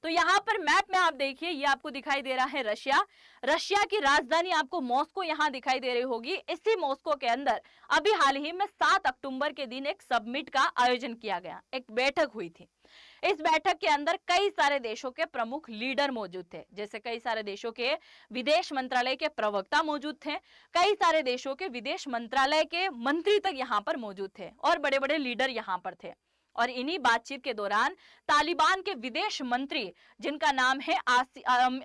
तो यहाँ पर मैप में आप देखिए, ये आपको दिखाई दे रहा है रशिया। रशिया की राजधानी आपको मॉस्को यहाँ दिखाई दे रही होगी। इसी मॉस्को के अंदर अभी हाल ही में 7 अक्टूबर के दिन एक समिट का आयोजन किया गया, एक बैठक हुई थी। इस बैठक के अंदर कई सारे देशों के प्रमुख लीडर मौजूद थे, जैसे कई सारे देशों के विदेश मंत्रालय के प्रवक्ता मौजूद थे, कई सारे देशों के विदेश मंत्रालय के मंत्री तक यहाँ पर मौजूद थे और बड़े बड़े लीडर यहाँ पर थे। और इन्हीं बातचीत के दौरान तालिबान के विदेश मंत्री, जिनका नाम है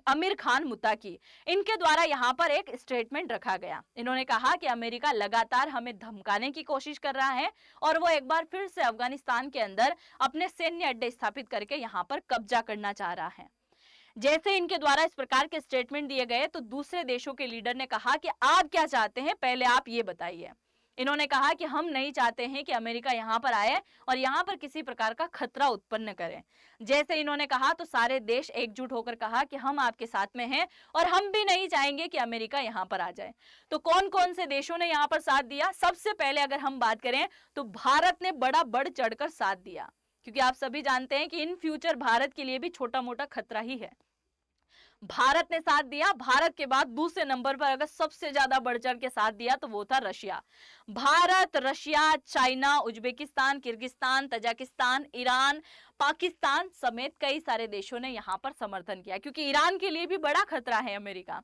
आमिर खान मुत्ताकी, इनके द्वारा यहाँ पर एक स्टेटमेंट रखा गया। इन्होंने कहा कि अमेरिका लगातार हमें धमकाने की कोशिश कर रहा है और वो एक बार फिर से अफगानिस्तान के अंदर अपने सैन्य अड्डे स्थापित करके यहाँ पर कब्जा करना चाह रहा है। जैसे इनके द्वारा इस प्रकार के स्टेटमेंट दिए गए तो दूसरे देशों के लीडर ने कहा कि आप क्या चाहते हैं, पहले आप ये बताइए। इन्होंने कहा कि हम नहीं चाहते हैं कि अमेरिका यहाँ पर आए और यहाँ पर किसी प्रकार का खतरा उत्पन्न करे। जैसे इन्होंने कहा तो सारे देश एकजुट होकर कहा कि हम आपके साथ में हैं और हम भी नहीं चाहेंगे कि अमेरिका यहाँ पर आ जाए। तो कौन कौन से देशों ने यहाँ पर साथ दिया? सबसे पहले अगर हम बात करें तो भारत ने बड़ा बढ़ चढ़कर साथ दिया, क्योंकि आप सभी जानते हैं कि इन फ्यूचर भारत के लिए भी छोटा मोटा खतरा ही है। भारत ने साथ दिया। भारत के बाद दूसरे नंबर पर अगर सबसे ज्यादा बढ़ चढ़ के साथ दिया तो वो था Russia. Bharat, Russia, China, Uzbekistan, Kyrgyzstan, Tajikistan, Iran, Pakistan समेत कई सारे देशों ने यहां पर समर्थन किया, क्योंकि ईरान के लिए भी बड़ा खतरा है अमेरिका।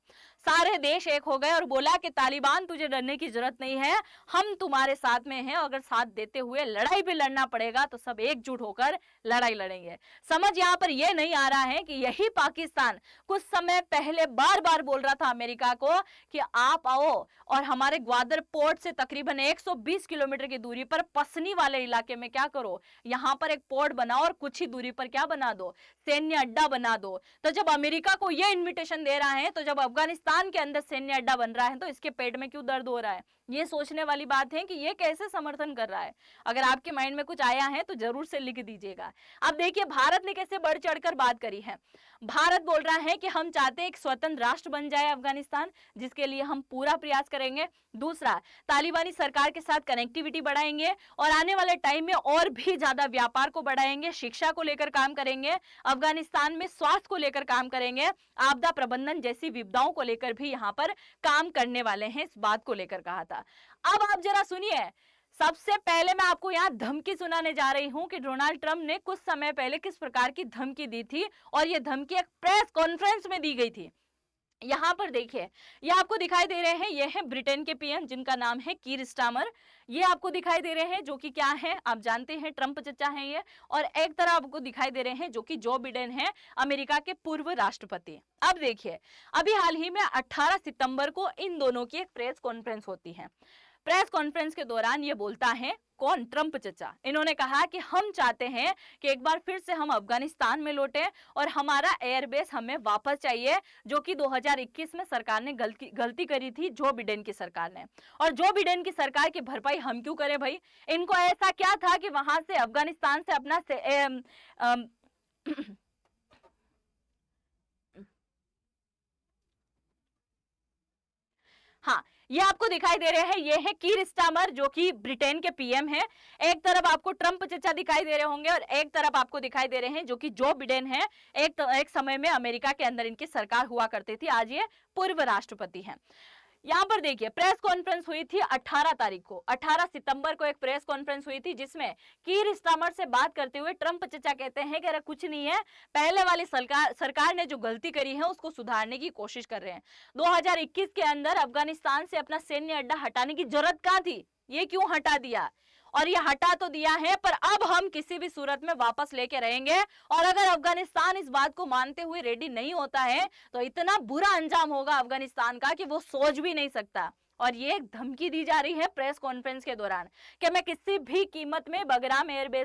सारे देश एक हो गए और बोला कि तालिबान तुझे डरने की जरूरत नहीं है, हम तुम्हारे साथ में हैं। अगर साथ देते हुए लड़ाई भी लड़ना पड़ेगा तो सब एकजुट होकर लड़ाई लड़ेंगे। समझ यहाँ पर यह नहीं आ रहा है कि यही पाकिस्तान कुछ समय पहले बार बार बोल रहा था अमेरिका को कि आप आओ और हमारे ग्वादर पोर्ट से तकरीबन 120 किलोमीटर की दूरी पर पसनी वाले इलाके में क्या करो, यहां पर एक पोर्ट बनाओ और कुछ ही दूरी पर क्या बना दो, सैन्य अड्डा बना दो। तो जब अमेरिका को यह इन्विटेशन दे रहा है, तो जब अफगानिस्तान के अंदर सैन्य अड्डा बन रहा है तो इसके पेट में क्यों दर्द हो रहा है? ये सोचने वाली बात है कि ये कैसे समर्थन कर रहा है। अगर आपके माइंड में कुछ आया है तो जरूर से लिख दीजिएगा। अब देखिए भारत ने कैसे बढ़ चढ़कर बात करी है। भारत बोल रहा है कि हम चाहते हैं एक स्वतंत्र राष्ट्र बन जाए अफगानिस्तान, जिसके लिए हम पूरा प्रयास करेंगे। दूसरा, तालिबानी सरकार के साथ कनेक्टिविटी बढ़ाएंगे और आने वाले टाइम में और भी ज्यादा व्यापार को बढ़ाएंगे, शिक्षा को लेकर काम करेंगे, अफगानिस्तान में स्वास्थ्य को लेकर काम करेंगे, आपदा प्रबंधन जैसी विपदाओं को लेकर भी यहाँ पर काम करने वाले हैं। इस बात को लेकर कहा था। अब आप जरा सुनिए, सबसे पहले मैं आपको यहां धमकी सुनाने जा रही हूं कि डोनाल्ड ट्रंप ने कुछ समय पहले किस प्रकार की धमकी दी थी और यह धमकी एक प्रेस कॉन्फ्रेंस में दी गई थी। यहां पर देखिए, ये आपको दिखाई दे रहे हैं, ये है ब्रिटेन के पीएम जिनका नाम है कीर स्टारमर। ये आपको दिखाई दे रहे हैं जो कि क्या है आप जानते हैं, ट्रंप चचा हैं ये। और एक तरह आपको दिखाई दे रहे हैं जो कि जो बिडेन है, अमेरिका के पूर्व राष्ट्रपति। अब देखिए, अभी हाल ही में 18 सितंबर को इन दोनों की एक प्रेस कॉन्फ्रेंस होती है। प्रेस कॉन्फ्रेंस के दौरान ये बोलता है कौन? ट्रंप चचा। इन्होंने कहा कि हम चाहते हैं कि एक बार फिर से हम अफगानिस्तान में लौटे और हमारा एयरबेस हमें वापस चाहिए, जो कि 2021 में सरकार ने गलती करी थी, जो बिडेन की सरकार ने। और जो बिडेन की सरकार की भरपाई हम क्यों करें भाई? इनको ऐसा क्या था कि वहां से अफगानिस्तान से अपना हाँ, ये आपको दिखाई दे रहे हैं, ये है कीर स्टारमर जो कि ब्रिटेन के पीएम है। एक तरफ आपको ट्रंप चचा दिखाई दे रहे होंगे और एक तरफ आपको दिखाई दे रहे हैं जो कि जो बिडेन है। एक समय में अमेरिका के अंदर इनकी सरकार हुआ करती थी, आज ये पूर्व राष्ट्रपति हैं। यहाँ पर देखिए, प्रेस कॉन्फ्रेंस हुई थी 18 तारीख को, 18 सितंबर को एक प्रेस कॉन्फ्रेंस हुई थी जिसमें कीर स्टारमर से बात करते हुए ट्रंप चचा कहते हैं कि अरे कुछ नहीं है, पहले वाली सरकार ने जो गलती करी है उसको सुधारने की कोशिश कर रहे हैं। 2021 के अंदर अफगानिस्तान से अपना सैन्य अड्डा हटाने की जरूरत कहाँ थी? ये क्यों हटा दिया? और ये हटा तो दिया है, पर अब हम किसी भी सूरत में वापस लेके रहेंगे। और अगर अफगानिस्तान इस बात को मानते हुए रेडी नहीं होता है तो इतना बुरा अंजाम होगा अफगानिस्तान का कि वो सोच भी नहीं सकता। और ये एक धमकी दी जा रही है प्रेस कॉन्फ्रेंस के दौरान कि मैं किसी भी कीमत में बगराम एयरबेस